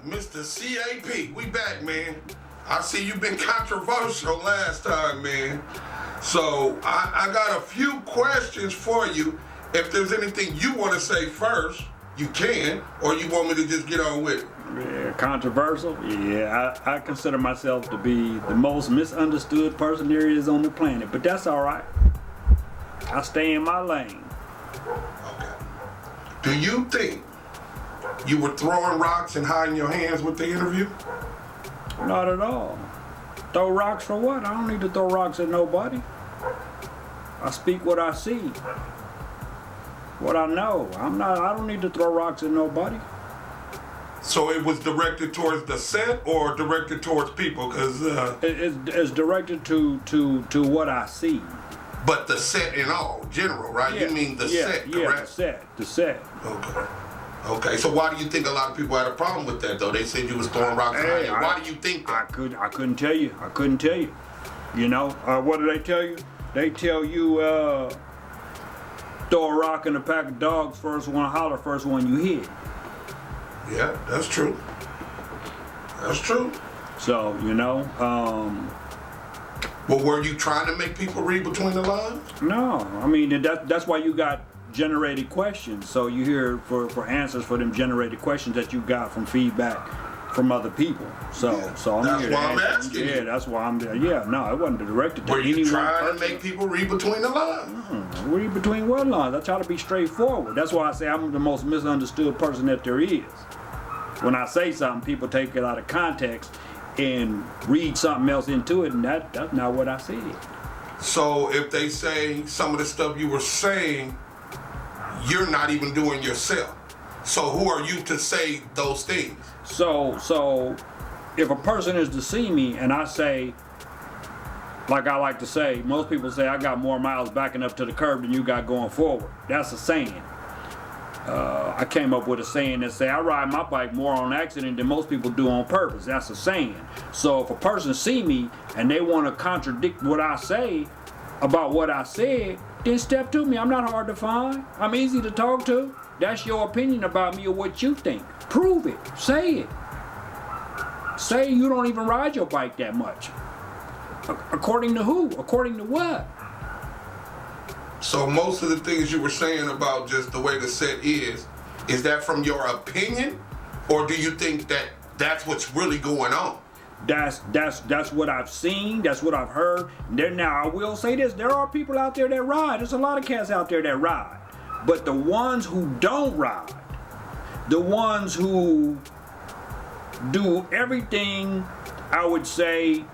Mr. CAP, we back, man. I see you've been controversial last time, man. So I got a few questions for you. If there's anything you want to say first, you can, or you want me to just get on with it? Yeah, controversial? Yeah, I consider myself to be the most misunderstood person there is on the planet, but that's all right. I stay in my lane. Okay. Do you think you were throwing rocks and hiding your hands with the interview? Not at all. Throw rocks for what? I don't need to throw rocks at nobody. I speak what I see. What I know. I don't need to throw rocks at nobody. So it was directed towards the set or directed towards people? Because it's directed to what I see. But the set in all, general, right? Yeah, You mean the set, correct? Yeah, the set. Okay, so why do you think a lot of people had a problem with that, though? They said you was throwing rocks at you. Why do you think that? I couldn't tell you. You know, what do they tell you? They tell you, throw a rock in a pack of dogs, first one holler, first one you hit. Yeah, that's true. That's true. So, you know, Well, were you trying to make people read between the lines? no, I mean, that's why you got generated questions. So you hear for answers for them generated questions that you got from feedback from other people. So I'm That's here why to I'm answer. asking Yeah, you. that's why I'm there. Yeah, no, it wasn't directed to Were you anyone trying to personally. make people read between the lines? Read between what lines? I try to be straightforward. That's why I say I'm the most misunderstood person that there is. When I say something, people take it out of context and read something else into it, and that's not what I said. So if they say some of the stuff you were saying, you're not even doing yourself. So who are you to say those things? So if a person is to see me and I say, like I like to say, most people say I got more miles backing up to the curb than you got going forward. That's a saying. I came up with a saying that say I ride my bike more on accident than most people do on purpose. That's a saying. So if a person see me and they want to contradict what I say about what I said, then step to me. I'm not hard to find. I'm easy to talk to. That's your opinion about me or what you think. Prove it. Say it. Say you don't even ride your bike that much. According to who? According to what? So most of the things you were saying about just the way the set is that from your opinion? Or do you think that that's what's really going on? That's what I've seen. That's what I've heard. Now I will say this: there are people out there that ride. There's a lot of cats out there that ride. But the ones who don't ride, the ones who do everything, I would say,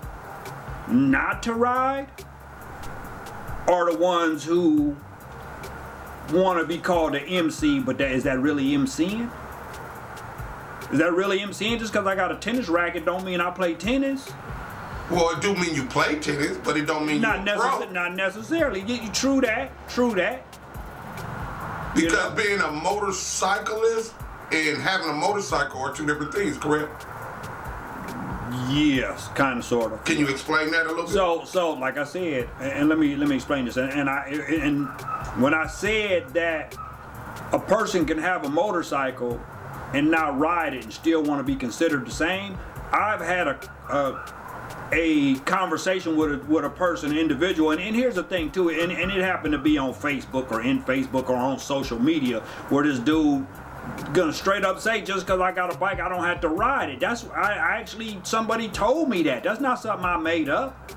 not to ride, are the ones who want to be called an MC. But is that really MCing? Is that really MCing? Just because I got a tennis racket don't mean I play tennis. Well, it do mean you play tennis, but it don't mean you're pro. Not necessarily. True that. Because being a motorcyclist and having a motorcycle are two different things, correct? Yes, kind of, sort of. Can you explain that a little bit? So, like I said, and let me explain this. And when I said that a person can have a motorcycle and not ride it and still want to be considered the same, I've had a conversation with a person, an individual, and here's the thing too, and it happened to be on Facebook or in Facebook or on social media, where this dude gonna straight up say, just because I got a bike I don't have to ride it. That's I actually, somebody told me that. That's not something I made up.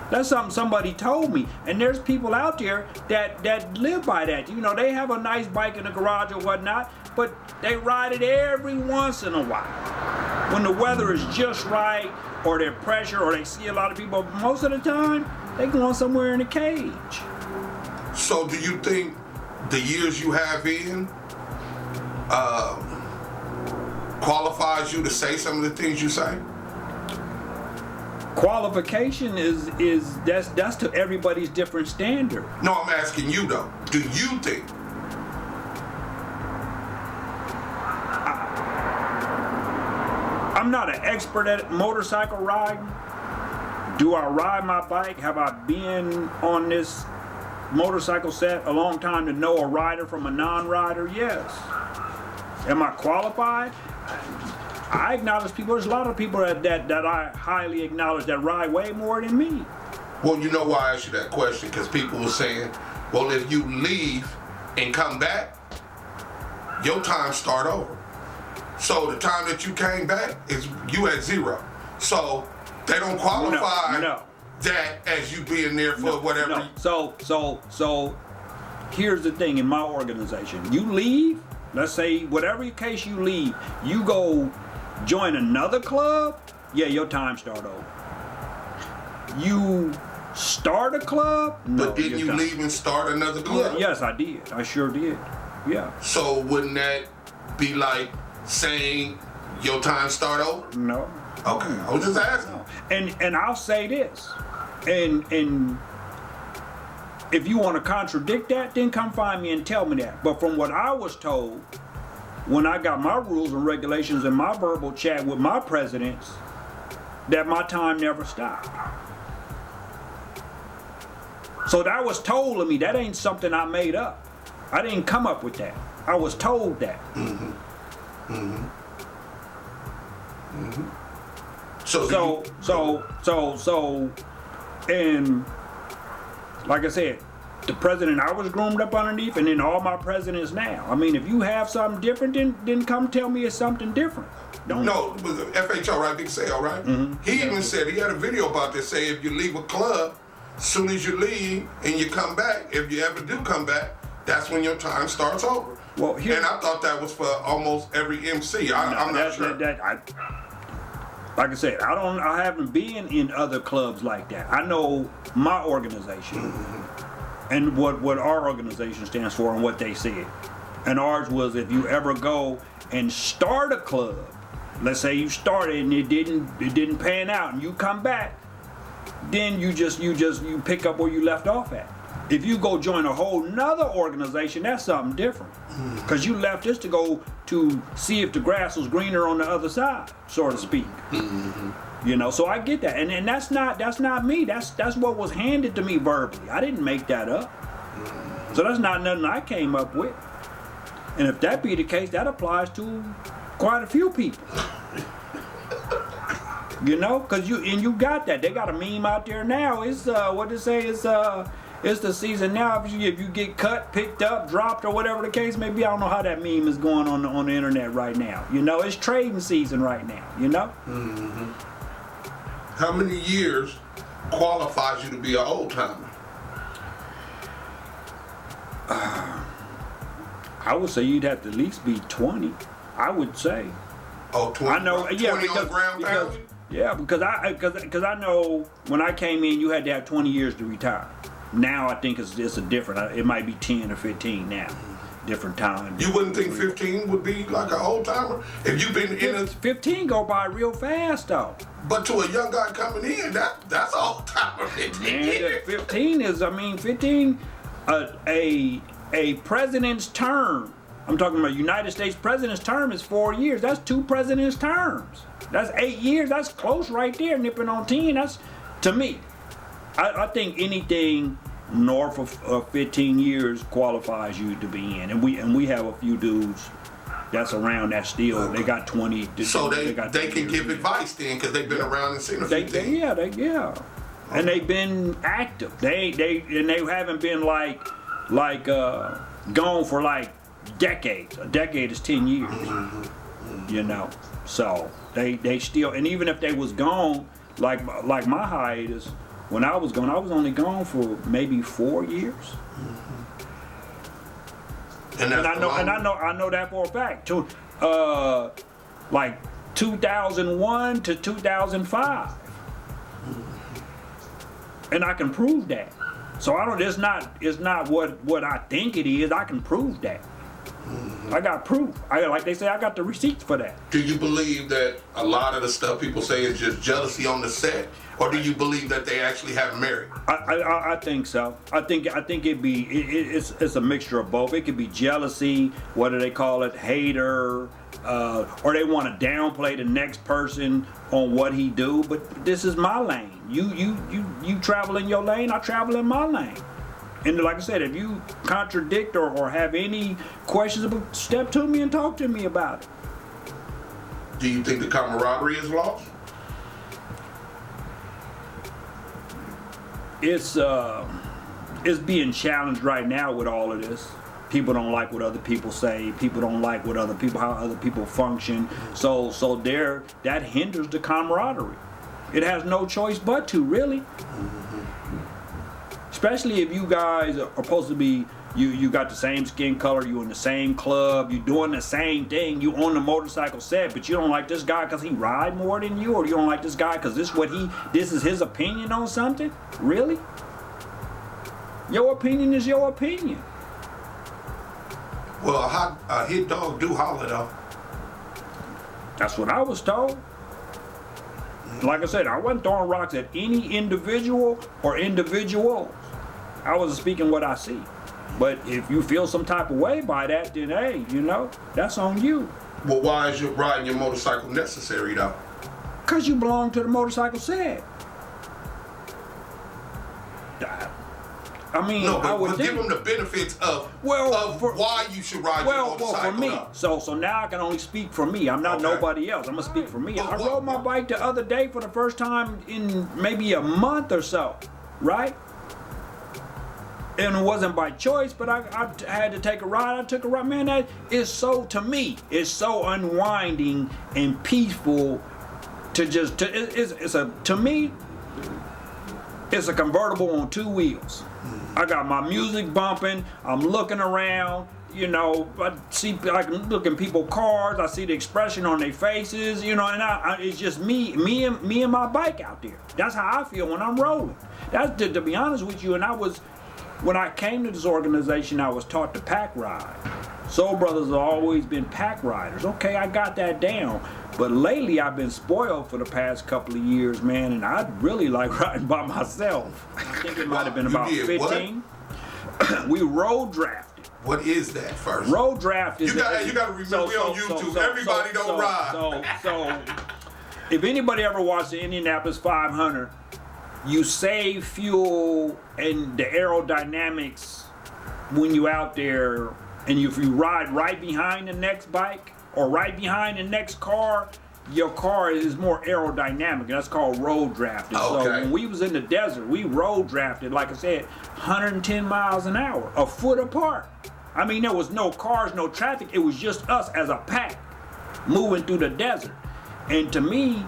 That's something somebody told me. And there's people out there that live by that. You know, they have a nice bike in the garage or whatnot, but they ride it every once in a while when the weather is just right, or they're pressure, or they see a lot of people. Most of the time they going somewhere in a cage. So do you think the years you have in qualifies you to say some of the things you say? Qualification is that's to everybody's different standard. No, I'm asking you though. Do you think? I'm not an expert at motorcycle riding. Do I ride my bike? Have I been on this motorcycle set a long time to know a rider from a non-rider? Yes. Am I qualified? I acknowledge people. There's a lot of people that I highly acknowledge that ride way more than me. Well, you know why I asked you that question? Because people were saying, well, if you leave and come back, your time start over. So the time that you came back is you at zero. So they don't qualify that as you being there for whatever. No. So here's the thing in my organization. You leave, let's say whatever case you leave, you go join another club, yeah, your time start over. You start a club, no. But didn't you leave and start another club? Yeah, yes, I did. I sure did. Yeah. So wouldn't that be like saying your time start over? No. Okay, I was just asking. No. And I'll say this, and if you want to contradict that, then come find me and tell me that. But from what I was told, when I got my rules and regulations and my verbal chat with my presidents, that my time never stopped. So that was told to me. That ain't something I made up. I didn't come up with that. I was told that. Mm-hmm. Mm-hmm. Mm-hmm. So, and like I said, the president I was groomed up underneath, and then all my presidents now. I mean, if you have something different, then come tell me it's something different. No, it was the FHO, right? Big Sale, right? Mm-hmm. He even said, he had a video about this, say if you leave a club, as soon as you leave and you come back, if you ever do come back, that's when your time starts over. Well, and I thought that was for almost every MC. I'm not sure. Like I said, I haven't been in other clubs like that. I know my organization and what our organization stands for and what they said. And ours was, if you ever go and start a club, let's say you started and it didn't pan out, and you come back, then you pick up where you left off at. If you go join a whole nother organization, that's something different. Because you left this to go to see if the grass was greener on the other side, so to speak. Mm-hmm. You know, so I get that. And that's not me. That's what was handed to me verbally. I didn't make that up. So that's not nothing I came up with. And if that be the case, that applies to quite a few people. You know, because you got that. They got a meme out there now. It's what they say is it's the season now. If you get cut, picked up, dropped, or whatever the case may be, I don't know how that meme is going on the internet right now. You know, it's trading season right now. You know. Mm-hmm. How many years qualifies you to be an old timer? I would say you'd have to at least be 20. I would say. Oh, 20. I know. 20 Yeah, on ground pound? Yeah, because I know when I came in, you had to have 20 years to retire. Now I think it's a different. It might be 10 or 15 now. Different time. You wouldn't think 15 would be like an old timer if you've been in a 15 go by real fast though. But to a young guy coming in, that's old timer. 15 years. 15 is, 15. A president's term. I'm talking about United States president's term is 4 years. That's 2 presidents' terms. That's 8 years. That's close right there, nipping on 10. That's, to me, I think anything north of 15 years qualifies you to be in. And we have a few dudes that's around that still. Okay. They got 20. So they can give advice then because they've been around and seen a few things. Yeah. Okay. And they've been active. They haven't been like gone for like decades. A decade is 10 years. Mm-hmm. You know. So they still, and even if they was gone, like my hiatus, when I was gone, I was only gone for maybe 4 years. Mm-hmm. And I know that for a fact. Like 2001 to 2005. Mm-hmm. And I can prove that. So it's not what I think it is. I can prove that. Mm-hmm. I got proof. Like they say, I got the receipts for that. Do you believe that a lot of the stuff people say is just jealousy on the set, or do you believe that they actually have merit? I think so. I think it's a mixture of both. It could be jealousy. What do they call it? Hater. Or they want to downplay the next person on what he do. But this is my lane. You travel in your lane. I travel in my lane. And like I said, if you contradict or have any questions about, step to me and talk to me about it. Do you think the camaraderie is lost? It's being challenged right now with all of this. People don't like what other people say. People don't like what how other people function. So there, that hinders the camaraderie. It has no choice but to, really. Especially if you guys are supposed to be, you got the same skin color, you in the same club, you doing the same thing, you on the motorcycle set, but you don't like this guy because he ride more than you, or you don't like this guy because this is his opinion on something? Really? Your opinion is your opinion. Well, a hit dog do holler though. That's what I was told. Like I said, I wasn't throwing rocks at any individual or individuals. I was speaking what I see. But if you feel some type of way by that, then hey, that's on you. Well, why is riding your motorcycle necessary though? Because you belong to the motorcycle set. I mean, no, but, I would give them the benefits of for, why you should ride your motorcycle. Well, for me, so now I can only speak for me. I'm not nobody else. I'm gonna speak for me. I rode my bike the other day for the first time in maybe a month or so, right? And it wasn't by choice, but I had to take a ride. I took a ride. Man, that is so, to me, it's so unwinding and peaceful to just, to me, it's a convertible on two wheels. I got my music bumping. I'm looking around. I see, I'm looking people cars. I see the expression on their faces. And it's just me and my bike out there. That's how I feel when I'm rolling. That's to be honest with you. And when I came to this organization, I was taught to pack ride. Soul Brothers have always been pack riders. Okay, I got that down. But lately, I've been spoiled for the past couple of years, man, and I really like riding by myself. I think it might have been about 15. We road drafted. What is that first? Road draft is... You got to remember, we on YouTube. Everybody don't ride. So, if anybody ever watched the Indianapolis 500, you save fuel and the aerodynamics when you out there, and if you ride right behind the next bike or right behind the next car, your car is more aerodynamic. That's called road drafting. Okay. So when we was in the desert, we road drafted, like I said, 110 miles an hour, a foot apart. I mean, there was no cars, no traffic. It was just us as a pack moving through the desert. And to me,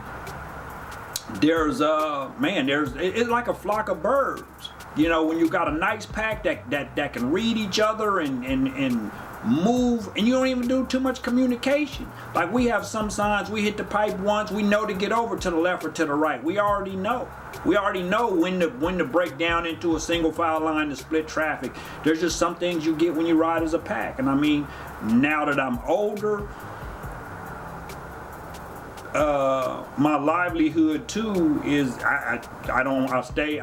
it's like a flock of birds. When you got a nice pack that can read each other and move, and you don't even do too much communication. Like, we have some signs, we hit the pipe once, we know to get over to the left or to the right. We already know. We already know when to break down into a single file line to split traffic. There's just some things you get when you ride as a pack. And I mean, now that I'm older, my livelihood too is I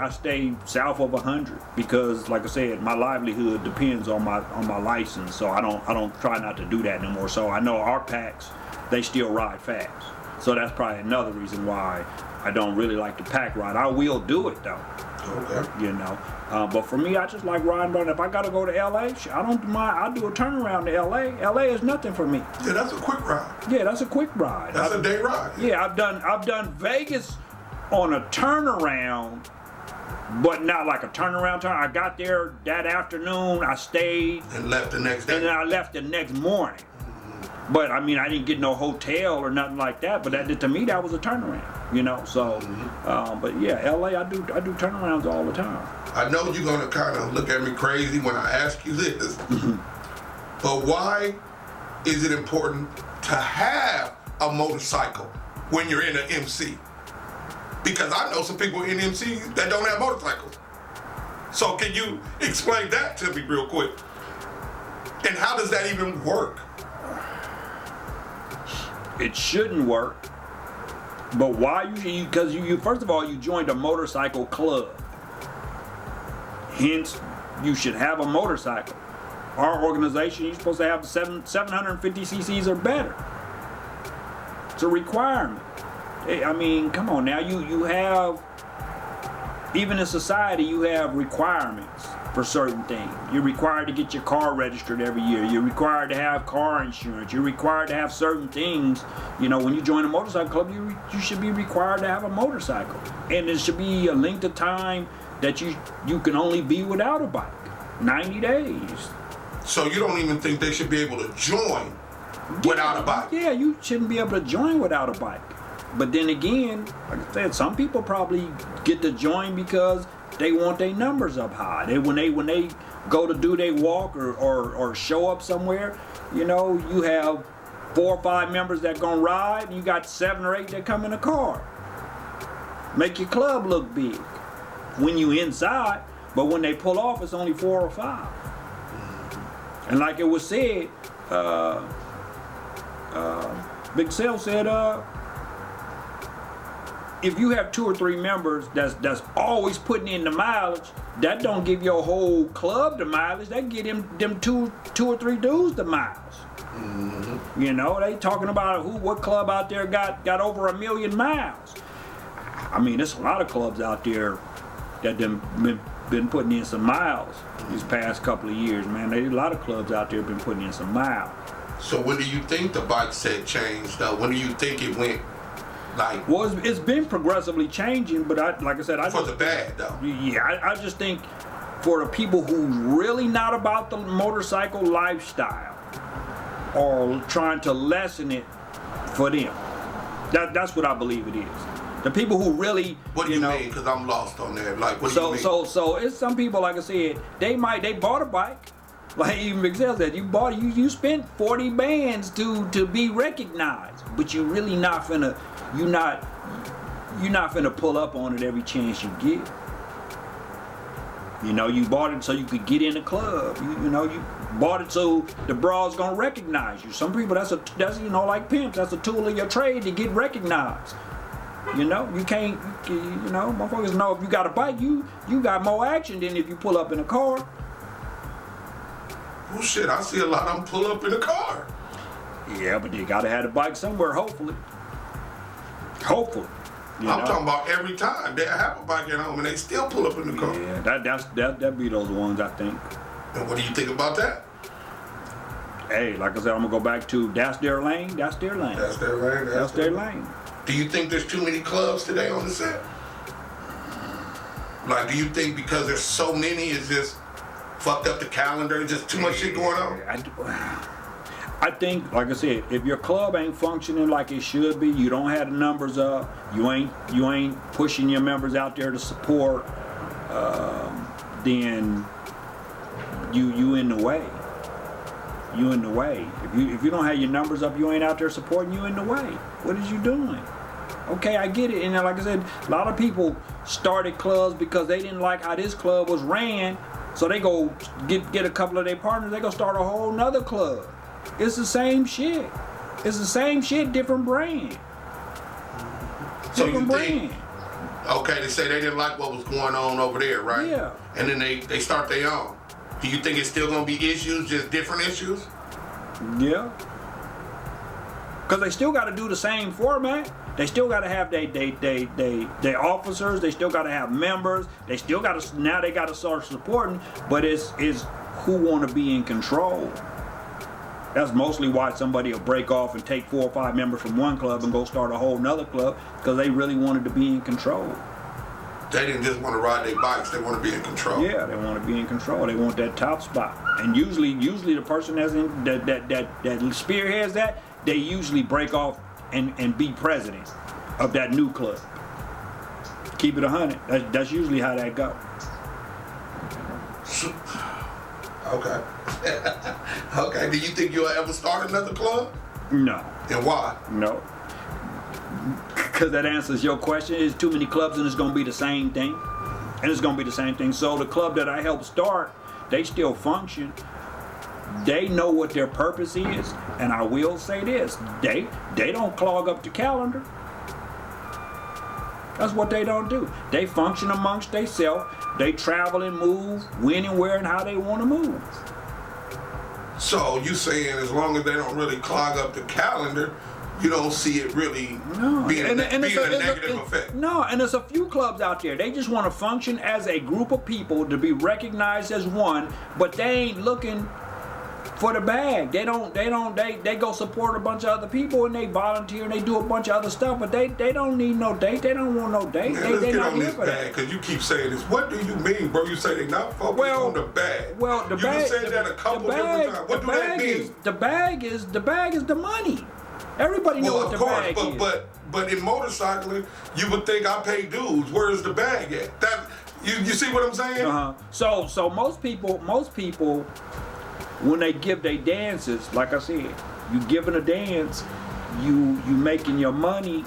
stay south of 100 because, like I said, my livelihood depends on my license. So I don't try not to do that anymore. So I know our packs, they still ride fast. So that's probably another reason why I don't really like to pack ride. I will do it though. Okay. But for me, I just like riding around. If I gotta go to LA, I don't mind. I'll do a turnaround to LA. LA is nothing for me. Yeah, that's a quick ride. Yeah, that's a quick ride. That's a day ride. Yeah, I've done Vegas on a turnaround, but not like a turnaround turn. I got there that afternoon. I stayed and left the next day. And then I left the next morning. But I mean, I didn't get no hotel or nothing like that. But to me, that was a turnaround. So. But yeah, LA, I do turnarounds all the time. I know you're gonna kind of look at me crazy when I ask you this, but why is it important to have a motorcycle when you're in an MC? Because I know some people in MC that don't have motorcycles. So can you explain that to me real quick? And how does that even work? It shouldn't work. But why because you first of all, you joined a motorcycle club. Hence, you should have a motorcycle. Our organization, you're supposed to have 750 cc's or better. It's a requirement. I mean, come on now. You have even in society, you have requirements for certain things. You're required to get your car registered every year. You're required to have car insurance. You're required to have certain things. You know, when you join a motorcycle club, you should be required to have a motorcycle. And there should be a length of time that you can only be without a bike. 90 days. So you don't even think they should be able to join without a bike? Yeah, you shouldn't be able to join without a bike. But then again, like I said, some people probably get to join because they want their numbers up high. When they go to do their walk or show up somewhere, you know, you have 4 or 5 members that gonna ride, and you got 7 or 8 that come in a car. Make your club look big when you inside, but when they pull off, it's only 4 or 5. And like it was said, Big Sale said, if you have 2 or 3 members that's always putting in the mileage, that don't give your whole club the mileage. That get them two or 3 dudes the miles. Mm-hmm. You know, they talking about what club out there got over 1 million miles. I mean, there's a lot of clubs out there that been putting in some miles these past couple of years, man. There's a lot of clubs out there been putting in some miles. So when do you think the bike set changed, though? When do you think it went? Like, well, it's been progressively changing, but like I said, for the bad though. Yeah, I just think for the people who really not about the motorcycle lifestyle or trying to lessen it for them, that's what I believe it is. The people who really, what do you mean? Because I'm lost on that. Like, what do you mean? So it's some people, like I said, they bought a bike. Like even McZell said, you spent 40 bands to be recognized, but you really not finna. You're not finna pull up on it every chance you get. You know, you bought it so you could get in the club. You bought it so the braw's gonna recognize you. Some people that's you know, like pimps, that's a tool of your trade to get recognized. You know, you can't, you know, motherfuckers know if you got a bike, you got more action than if you pull up in a car. Oh shit, I see a lot of them pull up in a car. Yeah, but you gotta have the bike somewhere, hopefully. Hopefully. I'm talking about every time they have a bike at home and they still pull up in the car. Yeah, that be those ones, I think. And what do you think about that? Hey, like I said, I'm gonna go back to that's their lane. That's their lane. That's their lane. That's their lane. Do you think there's too many clubs today on the set? Like, do you think because there's so many, it's just fucked up the calendar, just too much shit going on? I think, like I said, if your club ain't functioning like it should be, you don't have the numbers up, you ain't pushing your members out there to support, then you in the way. You in the way. If you don't have your numbers up, you ain't out there supporting, you in the way. What is you doing? Okay, I get it. And like I said, a lot of people started clubs because they didn't like how this club was ran. So they go get a couple of their partners, they go start a whole nother club. It's the same shit. It's the same shit, different brand. So you think, okay, they say they didn't like what was going on over there, right? Yeah. And then they start their own. Do you think it's still gonna be issues, just different issues? Yeah. Because they still got to do the same format. They still got to have they officers. They still got to have members. They still got to, now they got to start supporting. But it's who want to be in control. That's mostly why somebody will break off and take 4 or 5 members from one club and go start a whole nother club, because they really wanted to be in control. They didn't just want to ride their bikes, they want to be in control. Yeah, they want to be in control. They want that top spot. And usually the person that's in that spearheads that, they usually break off and be president of that new club. Keep it 100. That's usually how that goes. Okay. Okay. Do you think you'll ever start another club? No. And why? No. Because that answers your question. There's too many clubs and it's going to be the same thing. And it's going to be the same thing. So the club that I helped start, they still function. They know what their purpose is. And I will say this. They don't clog up the calendar. That's what they don't do. They function amongst themselves. They travel and move when and where and how they want to move. So you saying as long as they don't really clog up the calendar, you don't see it really No, being a it's negative effect. No, and there's a few clubs out there. They just want to function as a group of people to be recognized as one, but they ain't looking for the bag. They go support a bunch of other people and they volunteer and they do a bunch of other stuff, but they don't need no date. They don't want no date. Man, let's they get not on this here for that. bag, because you keep saying this. What do you mean, bro? You say they not focused on the bag. Well, the you bag. You said that a couple different times. What do that mean? The bag is the money. Everybody knows what the bag is. But in motorcycling, you would think I pay dues. Where's the bag at? That you see what I'm saying? So most people, when they give their dances, like I said, you giving a dance, you making your money.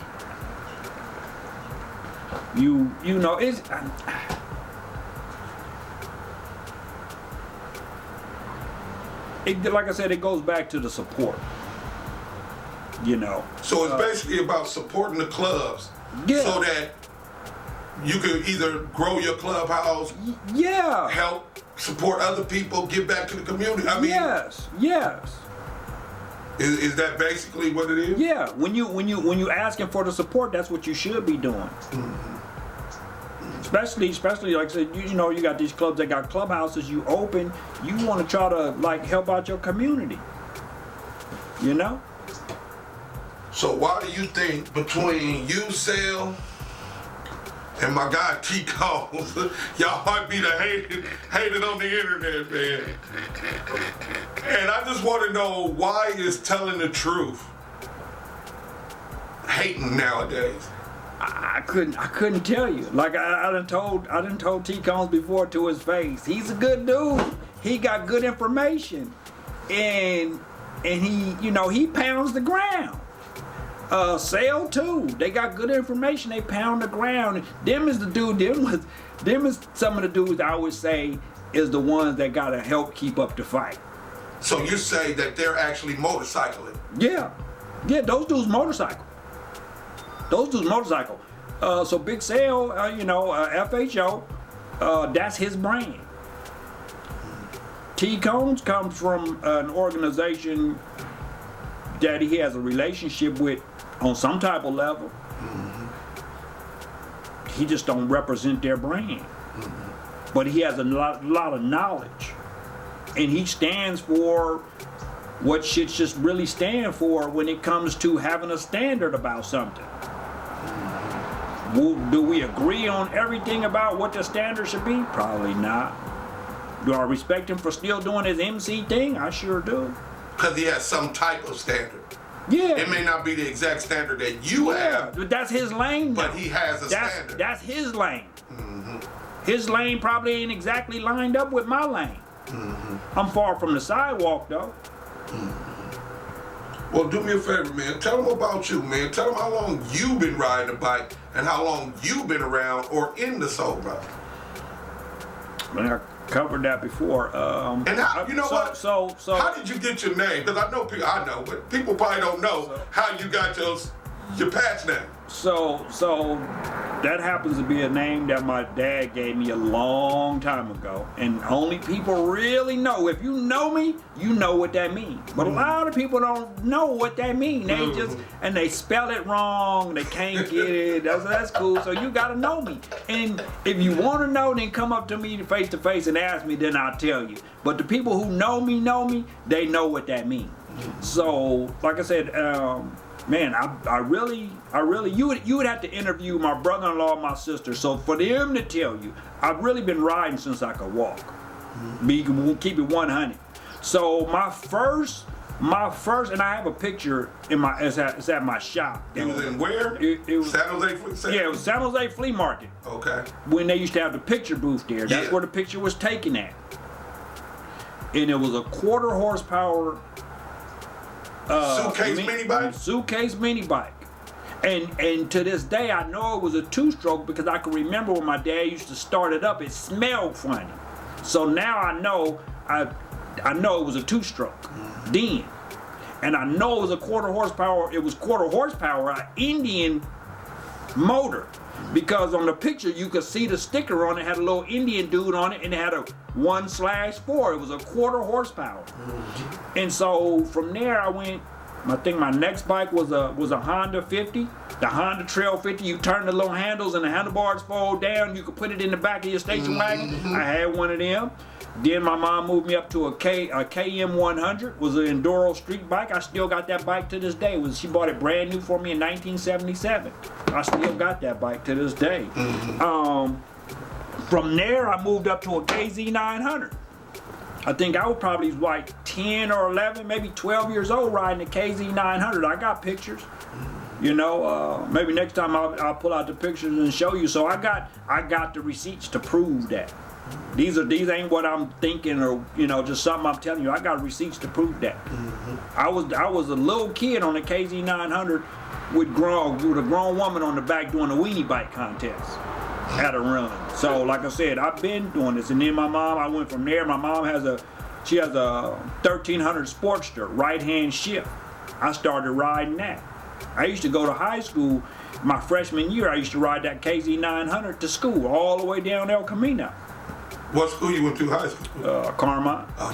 You know it's. Like I said, it goes back to the support. You know. So it's basically about supporting the clubs, so that you can either grow your clubhouse, help support other people, give back to the community. I mean, yes. Is that basically what it is? Yeah. When you asking for the support, that's what you should be doing. Especially like I said, you know, you got these clubs that got clubhouses. You open, you want to try to like help out your community. You know. So why do you think between you, Sal, and my guy T-Cones, y'all might be the hated on the internet, man? And I just want to know, why is telling the truth hating nowadays? I couldn't tell you. Like I done told T-Cones before to his face. He's a good dude. He got good information, and he, you know, he pounds the ground. Sale too. They got good information. They pound the ground. Them is the dude. Them is some of the dudes I would say is the ones that gotta help keep up the fight. So you say that they're actually motorcycling? Yeah. Those dudes motorcycle. So Big Sale, you know, FHO, that's his brand. T-Cones comes from an organization that he has a relationship with on some type of level. He just don't represent their brand. But he has a lot of knowledge. And he stands for what shit just really stand for when it comes to having a standard about something. Do we agree on everything about what the standard should be? Probably not. Do I respect him for still doing his MC thing? I sure do. Because he has some type of standard. Yeah. It may not be the exact standard that you have. But that's his lane. But he has a standard. That's his lane. His lane probably ain't exactly lined up with my lane. I'm far from the sidewalk though. Well, do me a favor, man. Tell them about you, man. Tell them how long you've been riding a bike and how long you've been around or in the soul ride. I covered that before. And how, you know what? So how did you get your name? Because I know people, but people probably don't know how you got your patch name. So that happens to be a name that my dad gave me a long time ago, and only people really know. If you know me, you know what that means. But a lot of people don't know what that means. They just and they spell it wrong. They can't get it. That's cool. So you gotta know me. And if you want to know, then come up to me face to face and ask me. Then I'll tell you. But the people who know me. They know what that means. So like I said. Man, I really, you would have to interview my brother-in-law and my sister. So for them to tell you, I've really been riding since I could walk. Keep it 100. So my first, and I have a picture it's at my shop. It was in where? It was San Jose. Yeah, it was San Jose Flea Market. Okay. When they used to have the picture booth there, that's where the picture was taken at. And it was a 1/4 horsepower. Suitcase mini bike. And to this day I know it was a 2-stroke because I can remember when my dad used to start it up, it smelled funny. So now I know it was a 2-stroke then. And I know it was a 1/4 horsepower, it was 1/4 horsepower, an Indian motor. Because on the picture you could see the sticker on it, had a little Indian dude on it, and it had a 1/4. It was a 1/4 horsepower. And so from there I went, I think my next bike was a Honda 50, the Honda Trail 50. You turn the little handles and the handlebars fold down. You could put it in the back of your station wagon. I had one of them. Then my mom moved me up to a KM 100. Was an enduro street bike. I still got that bike to this day. She bought it brand new for me in 1977. I still got that bike to this day. From there, I moved up to a KZ 900. I think I was probably like 10 or 11, maybe 12 years old riding a KZ 900. I got pictures. You know, maybe next time I'll pull out the pictures and show you. So I got the receipts to prove that. These ain't what I'm thinking or, you know, just something I'm telling you. I got receipts to prove that. I was a little kid on the KZ 900 with a grown woman on the back doing a weenie bike contest at a run. So like I said, I've been doing this. And then my mom, I went from there. My mom has a 1300 Sportster right-hand shift. I started riding that. I used to go to high school. My freshman year, I used to ride that KZ 900 to school all the way down El Camino. What school you went to high school? Carmine. Oh,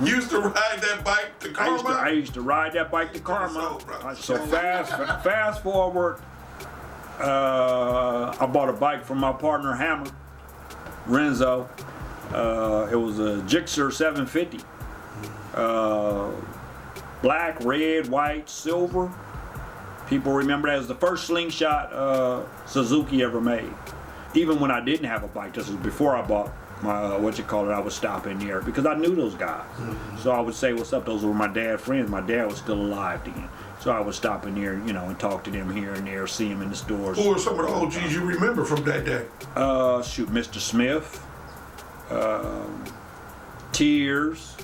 you used to ride that bike to Carmine? I used to ride that bike to Carmine. So fast forward, I bought a bike from my partner Hammer, Renzo. It was a Gixxer 750. Black, red, white, silver. People remember that as the first slingshot Suzuki ever made. Even when I didn't have a bike, this was before I bought my, I would stop in there because I knew those guys. So I would say, what's up? Those were my dad's friends. My dad was still alive then. So I would stop in there, you know, and talk to them here and there, see them in the stores. Who are some of the OGs you remember from that day? Mr. Smith, Tears,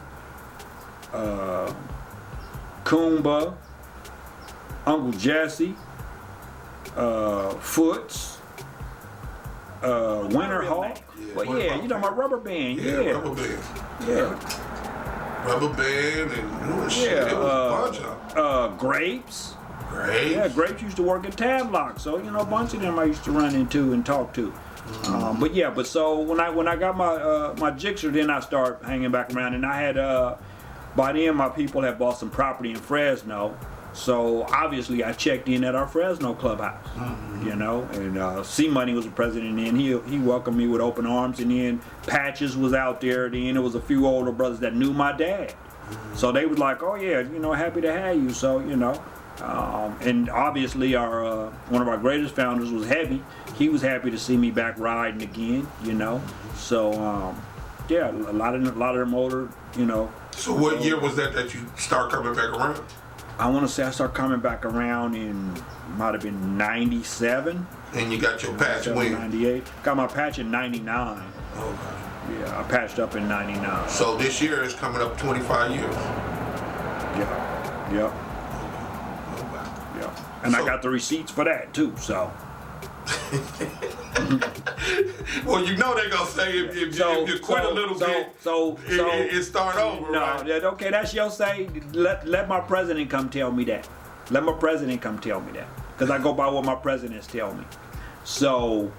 Kumba, Uncle Jesse, Foots, Winterhawk. Yeah, Well, yeah, you know my Rubber Band. Yeah, Rubber Band. Yeah. Rubber Band and shit. It was a bunch of Grapes. Grapes. Yeah, Grapes used to work at Tadlock, so you know a bunch of them I used to run into and talk to. But so when I got my Gixxer, then I started hanging back around, and I had by then my people had bought some property in Fresno. So obviously I checked in at our Fresno clubhouse, you know, and C Money was the president, and he welcomed me with open arms. And then Patches was out there. Then there was a few older brothers that knew my dad, so they was like, "Oh yeah, you know, happy to have you." So you know, and obviously our one of our greatest founders was Heavy. He was happy to see me back riding again, you know. So yeah, a lot of them older, you know. So what year was that you start coming back around? I want to say I started coming back around in, might have been 97. And you got your patch when? 98. Got my patch in 99. Okay. Yeah, I patched up in 99. So this year is coming up 25 years. Yeah. Yep. Okay. Yeah. And I got the receipts for that too, so. Well, you know they're gonna say if you quit a little bit, it start over. No, right? Okay, that's your say. Let my president come tell me that. Let my president come tell me that, because I go by what my presidents tell me. So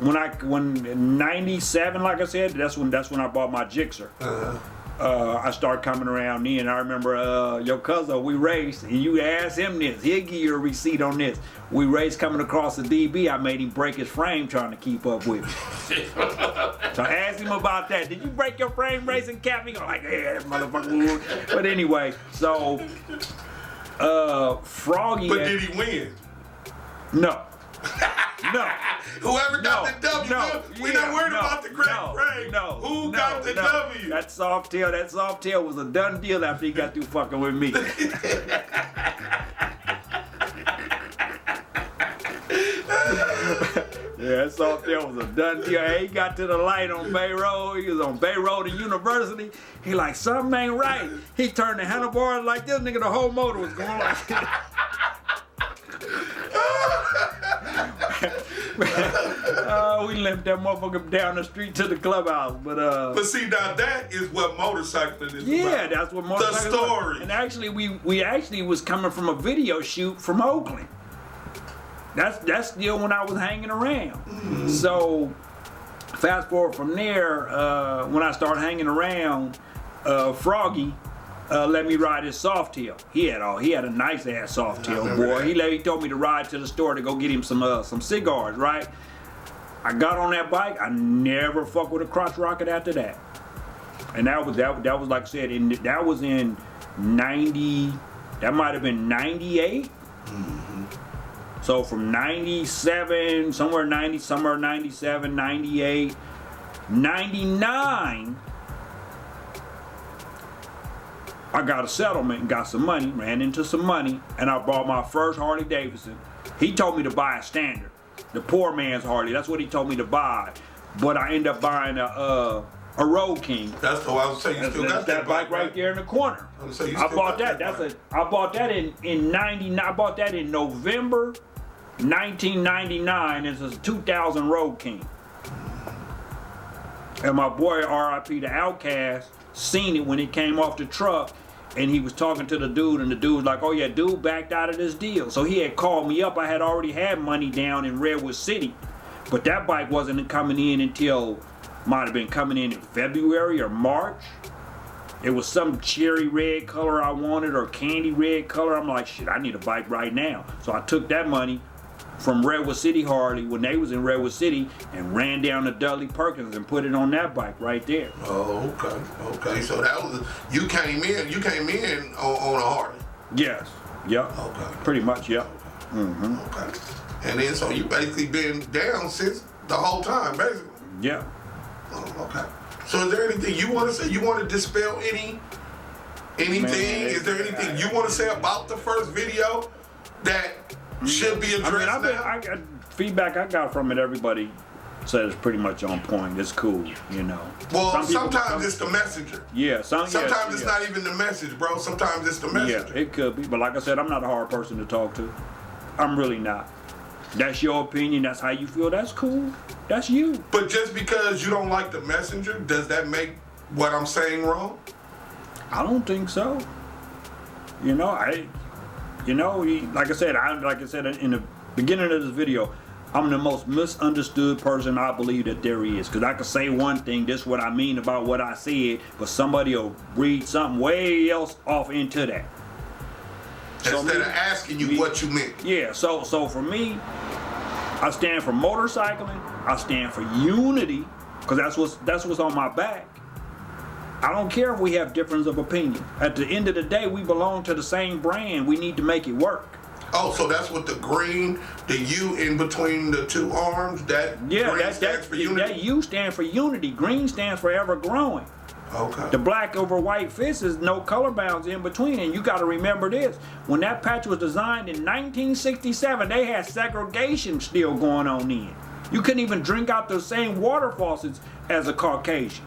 when in 97, like I said, that's when I bought my Gixxer. I started coming around then. I remember your cousin, we raced, and you asked him this. He'll give you a receipt on this. We raced coming across the DB. I made him break his frame trying to keep up with me. So I asked him about that. Did you break your frame racing, Cap? He go like, yeah, that motherfucker. But anyway, so Froggy. But did he win? No. No. Whoever got the W, we not worried about the crack frame. Who got the W? That soft tail was a done deal after he got through fucking with me. Yeah, that soft tail was a done deal. Hey, he got to the light on Bay Road. He was on Bay Road to University. He like, something ain't right. He turned the handlebars like this, nigga, the whole motor was going like this. We limped that motherfucker down the street to the clubhouse, but see, now that is what motorcycling is yeah, about. that's what motorcycling The story. And actually, we actually was coming from a video shoot from Oakland. That's still when I was hanging around. So fast forward from there, when I started hanging around, Froggy let me ride his soft tail. He had a nice ass soft tail, boy. He told me to ride to the store to go get him some cigars, right? I got on that bike. I never fuck with a crotch rocket after that. And that was like I said, that was in 90. That might have been 98. So from 97, somewhere 97, 98, 99. I got a settlement and got some money, ran into some money, and I bought my first Harley Davidson. He told me to buy a standard, the poor man's Harley. That's what he told me to buy. But I ended up buying a Road King. That's the one I was saying. You still got that bike right there in the corner. I bought that. I bought that in 99. I bought that in November 1999. It's a 2000 Road King. And my boy R.I.P. the Outcast seen it when it came off the truck, and he was talking to the dude, and the dude was like, oh yeah, dude backed out of this deal. So he had called me up. I had already had money down in Redwood City, but that bike wasn't coming in until, might have been coming in February or March. It was some cherry red color I wanted, or candy red color. I'm like, shit, I need a bike right now. So I took that money from Redwood City Harley when they was in Redwood City and ran down to Dudley Perkins and put it on that bike right there. Oh, okay. So that was, you came in on a Harley. Yes. Yep. Okay. Pretty much. Yep. Okay. And then so you basically been down since the whole time, basically. Yeah. Oh, okay. So is there anything you want to say? You want to dispel anything? Man, is there anything you want to say about the first video that should be addressed? I got feedback I got from it. Everybody said it's pretty much on point. It's cool, you know. Well, sometimes it's the messenger. Yeah. Sometimes it's not even the message, bro. Sometimes it's the messenger. Yeah, it could be. But like I said, I'm not a hard person to talk to. I'm really not. That's your opinion. That's how you feel. That's cool. That's you. But just because you don't like the messenger, does that make what I'm saying wrong? I don't think so. You know, like I said in the beginning of this video, I'm the most misunderstood person I believe that there is. Because I could say one thing, this is what I mean about what I said, but somebody will read something way else off into that. Instead of asking you what you meant. Yeah, so for me, I stand for motorcycling. I stand for unity, because that's what's on my back. I don't care if we have difference of opinion. At the end of the day, we belong to the same brand. We need to make it work. Oh, so that's what the green, the U in between the two arms, that green stands for unity? That U stands for unity. Green stands for ever growing. Okay. The black over white fist is no color bounds in between, and you got to remember this. When that patch was designed in 1967, they had segregation still going on then. You couldn't even drink out the same water faucets as a Caucasian.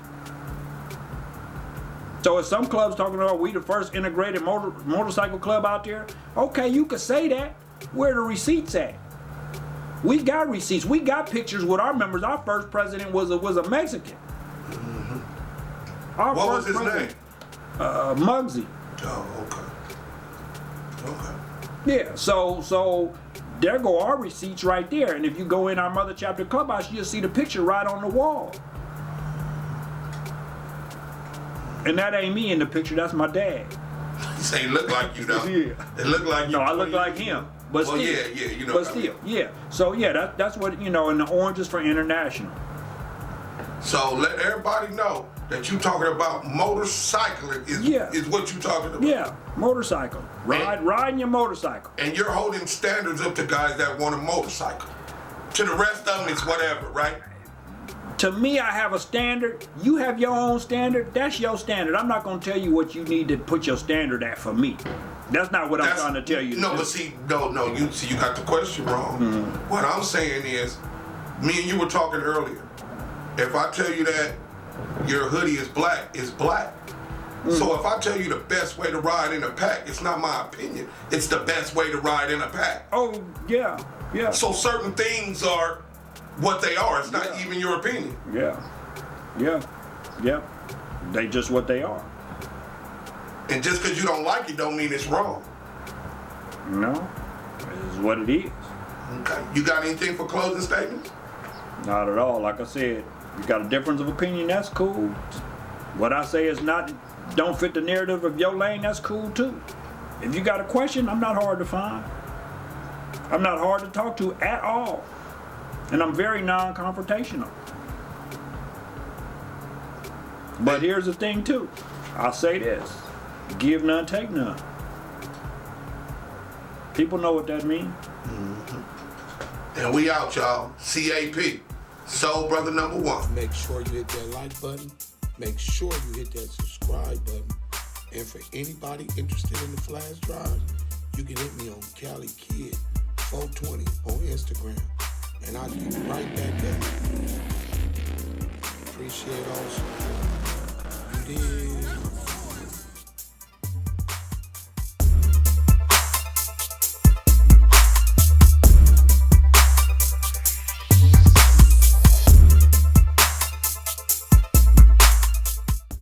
So if some clubs talking about we the first integrated motorcycle club out there, okay, you could say that. Where are the receipts at? We got receipts. We got pictures with our members. Our first president was a Mexican. What was his name? Muggsy. Oh, okay. Yeah, so there go our receipts right there. And if you go in our Mother Chapter Clubhouse, you'll see the picture right on the wall. And that ain't me in the picture, that's my dad. You say he look like you, though. Yeah. It look like you. No, I look like him. But well, still. Yeah, you know. But still, yeah. So yeah, that's what, you know, and the orange is for international. So let everybody know that you talking about motorcycling is what you talking about. Yeah, motorcycle. Riding your motorcycle. And you're holding standards up to guys that want a motorcycle. To the rest of them, it's whatever, right? To me, I have a standard. You have your own standard. That's your standard. I'm not going to tell you what you need to put your standard at for me. That's not what I'm trying to tell you. No, but see, you got the question wrong. Mm-hmm. What I'm saying is, me and you were talking earlier. If I tell you that your hoodie is black, it's black. So if I tell you the best way to ride in a pack, it's not my opinion. It's the best way to ride in a pack. Oh, yeah. So certain things are what they are. It's not even your opinion. Yeah. They just what they are. And just because you don't like it don't mean it's wrong. No. It is what it is. Okay. You got anything for closing statements? Not at all. Like I said, you got a difference of opinion, that's cool. What I say is not don't fit the narrative of your lane, that's cool too. If you got a question, I'm not hard to find. I'm not hard to talk to at all. And I'm very non-confrontational. But here's the thing too. I'll say this. Give none, take none. People know what that means. And we out, y'all. CAP. Soul Brother #1. Make sure you hit that like button. Make sure you hit that subscribe button. And for anybody interested in the flash drive, you can hit me on Cali Kid 420 on Instagram. And I'll get right back at you. Appreciate all support.